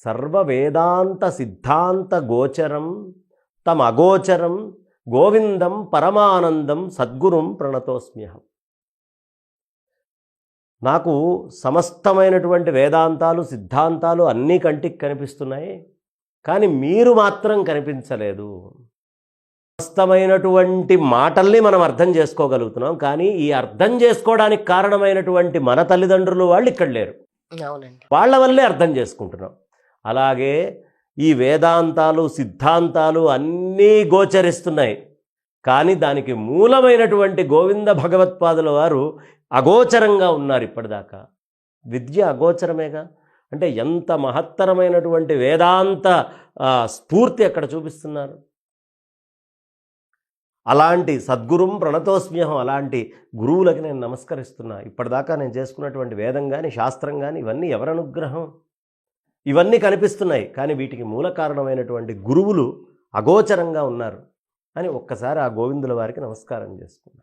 సర్వవేదాంత సిద్ధాంత గోచరం తమగోచరం గోవిందం పరమానందం సద్గురుం ప్రణతోస్మ్యహం. నాకు సమస్తమైనటువంటి వేదాంతాలు సిద్ధాంతాలు అన్నీ కంటికి కనిపిస్తున్నాయి, కానీ మీరు మాత్రం కనిపించలేదు. సమస్తమైనటువంటి మాటల్ని మనం అర్థం చేసుకోగలుగుతున్నాం, కానీ ఈ అర్థం చేసుకోవడానికి కారణమైనటువంటి మన తల్లిదండ్రులు వాళ్ళు ఇక్కడ లేరు. అవునండి. వాళ్ళ వల్లే అర్థం చేసుకుంటున్నాం. అలాగే ఈ వేదాంతాలు సిద్ధాంతాలు అన్నీ గోచరిస్తున్నాయి, కానీ దానికి మూలమైనటువంటి గోవింద భగవత్పాదుల వారు అగోచరంగా ఉన్నారు ఇప్పటిదాకా. విద్య అగోచరమేగా. అంటే ఎంత మహత్తరమైనటువంటి వేదాంత స్ఫూర్తి అక్కడ చూపిస్తున్నారు. అలాంటి సద్గురుం ప్రణతోస్మ్యహం, అలాంటి గురువులకి నేను నమస్కరిస్తున్నా. ఇప్పటిదాకా నేను చేసుకున్నటువంటి వేదం కానీ శాస్త్రం కానీ ఇవన్నీ ఎవరి అనుగ్రహం? ఇవన్నీ కనిపిస్తున్నాయి, కానీ వీటికి మూల కారణమైనటువంటి గురువులు అగోచరంగా ఉన్నారు అని ఒక్కసారి ఆ గోవిందుల వారికి నమస్కారం చేసుకున్నా.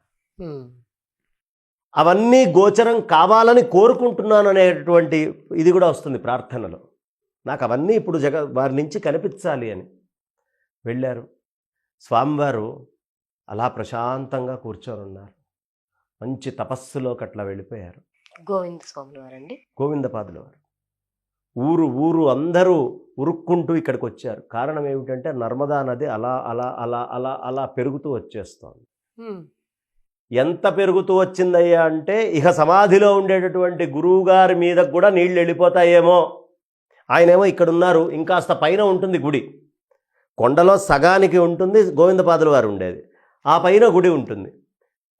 అవన్నీ గోచరం కావాలని కోరుకుంటున్నాను అనేటువంటి ఇది కూడా వస్తుంది ప్రార్థనలో. నాకు అవన్నీ ఇప్పుడు వారి నుంచి కనిపించాలి అని వెళ్ళారు. స్వామివారు అలా ప్రశాంతంగా కూర్చొని ఉన్నారు. మంచి తపస్సులోకి అట్లా వెళ్ళిపోయారు. గోవింద స్వాములు వారండి, గోవిందపాదుల వారు. ఊరు అందరూ ఉరుక్కుంటూ ఇక్కడికి వచ్చారు. కారణం ఏమిటంటే నర్మదా నది అలా అలా అలా అలా అలా పెరుగుతూ వచ్చేస్తోంది. ఎంత పెరుగుతూ వచ్చిందయ్యా అంటే ఇక సమాధిలో ఉండేటటువంటి గురువుగారి మీద కూడా నీళ్ళు వెళ్ళిపోతాయేమో. ఆయనేమో ఇక్కడ ఉన్నారు, ఇంకాస్త పైన ఉంటుంది గుడి. కొండలో సగానికి ఉంటుంది గోవిందపాదుల వారు ఉండేది, ఆ పైన గుడి ఉంటుంది.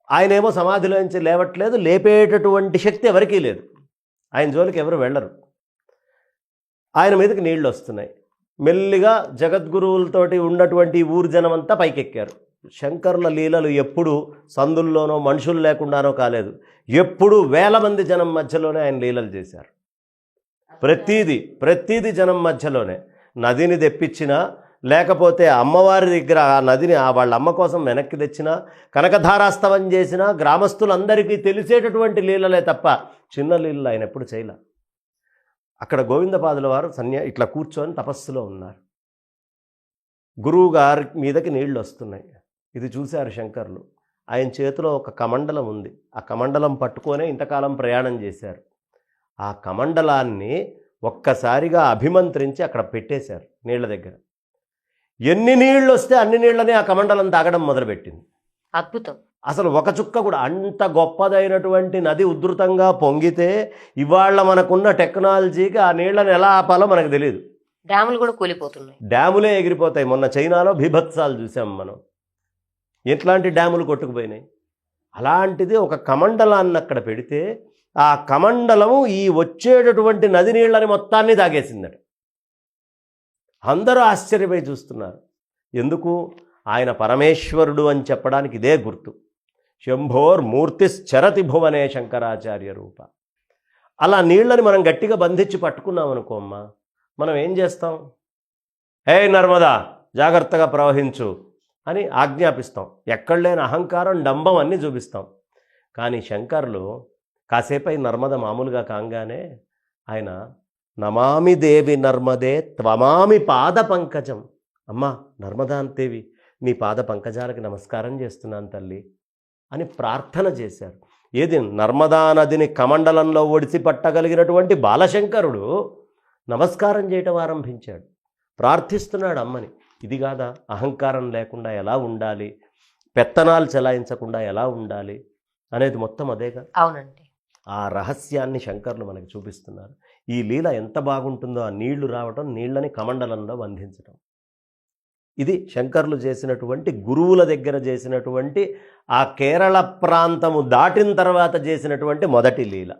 ఆయనేమో సమాధిలోంచి లేవట్లేదు, లేపేటటువంటి శక్తి ఎవరికీ లేదు. ఆయన జోలికి ఎవరు వెళ్ళరు. ఆయన మీదకి నీళ్ళు వస్తున్నాయి. మెల్లిగా జగద్గురువులతోటి ఉన్నటువంటి ఊరు జనమంతా పైకెక్కారు. శంకరుల లీలలు ఎప్పుడు సందుల్లోనో మనుషులు లేకుండానో కాలేదు, ఎప్పుడు వేల మంది జనం మధ్యలోనే ఆయన లీలలు చేశారు. ప్రతీది జనం మధ్యలోనే. నదిని తెప్పించినా, లేకపోతే అమ్మవారి దగ్గర ఆ నదిని వాళ్ళ అమ్మ కోసం వెనక్కి తెచ్చినా, కనకధారాస్తవం చేసినా గ్రామస్తులందరికీ తెలిసేటటువంటి లీలలే తప్ప చిన్న లీలలు ఆయన ఎప్పుడు చేయలే. అక్కడ గోవిందపాదుల వారు ఇట్లా కూర్చొని తపస్సులో ఉన్నారు. గురువు గారి మీదకి నీళ్లు వస్తున్నాయి. ఇది చూశారు శంకర్లు. ఆయన చేతిలో ఒక కమండలం ఉంది. ఆ కమండలం పట్టుకొనే ఇంతకాలం ప్రయాణం చేశారు. ఆ కమండలాన్ని ఒక్కసారిగా అభిమంత్రించి అక్కడ పెట్టేశారు నీళ్ల దగ్గర. ఎన్ని నీళ్ళు వస్తే అన్ని నీళ్ళని ఆ కమండలం తాగడం మొదలుపెట్టింది. అద్భుతం. అసలు ఒక చుక్క కూడా. అంత గొప్పదైనటువంటి నది ఉధృతంగా పొంగితే ఇవాళ మనకున్న టెక్నాలజీకి ఆ నీళ్లను ఎలా ఆపాలో మనకు తెలియదు. డ్యాములు కూడా కూలిపోతున్నాయి, డ్యాములే ఎగిరిపోతాయి. మొన్న చైనాలో బీభత్సాలు చూసాం మనం, ఎట్లాంటి డ్యాములు కొట్టుకుపోయినాయి. అలాంటిది ఒక కమండలాన్ని అక్కడ పెడితే ఆ కమండలము ఈ వచ్చేటటువంటి నది నీళ్ళని మొత్తాన్ని తాగేసిందట. అందరూ ఆశ్చర్యపోయి చూస్తున్నారు. ఎందుకు? ఆయన పరమేశ్వరుడు అని చెప్పడానికి ఇదే గుర్తు. శంభోర్ మూర్తిశ్చరతి భువనే శంకరాచార్య రూప. అలా నీళ్ళని మనం గట్టిగా బంధించి పట్టుకున్నాం అనుకో అమ్మా, మనం ఏం చేస్తాం? హే నర్మదా జాగ్రత్తగా ప్రవహించు అని ఆజ్ఞాపిస్తాం. ఎక్కడ లేని అహంకారం డంబం అన్నీ చూపిస్తాం. కానీ శంకర్లు కాసేపై నర్మద మామూలుగా కాగానే ఆయన నమామి దేవి నర్మదే త్వమామి పాద పంకజం. అమ్మా నర్మదాంతేవి, నీ పాద పంకజాలకి నమస్కారం చేస్తున్నాను తల్లి అని ప్రార్థన చేశారు. ఏది? నర్మదా నదిని కమండలంలో ఒడిసి పట్టగలిగినటువంటి బాలశంకరుడు నమస్కారం చేయటం ఆరంభించాడు. ప్రార్థిస్తున్నాడు అమ్మని. ఇది కాదా అహంకారం లేకుండా ఎలా ఉండాలి, పెత్తనాలు చెలాయించకుండా ఎలా ఉండాలి అనేది మొత్తం అదేగా. అవునండి. ఆ రహస్యాన్ని శంకర్లు మనకి చూపిస్తున్నారు. ఈ లీల ఎంత బాగుంటుందో, ఆ నీళ్లు రావటం, నీళ్ళని కమండలంలో బంధించటం. ఇది శంకర్లు చేసినటువంటి, గురువుల దగ్గర చేసినటువంటి, ఆ కేరళ ప్రాంతము దాటిన తర్వాత చేసినటువంటి మొదటి లీల.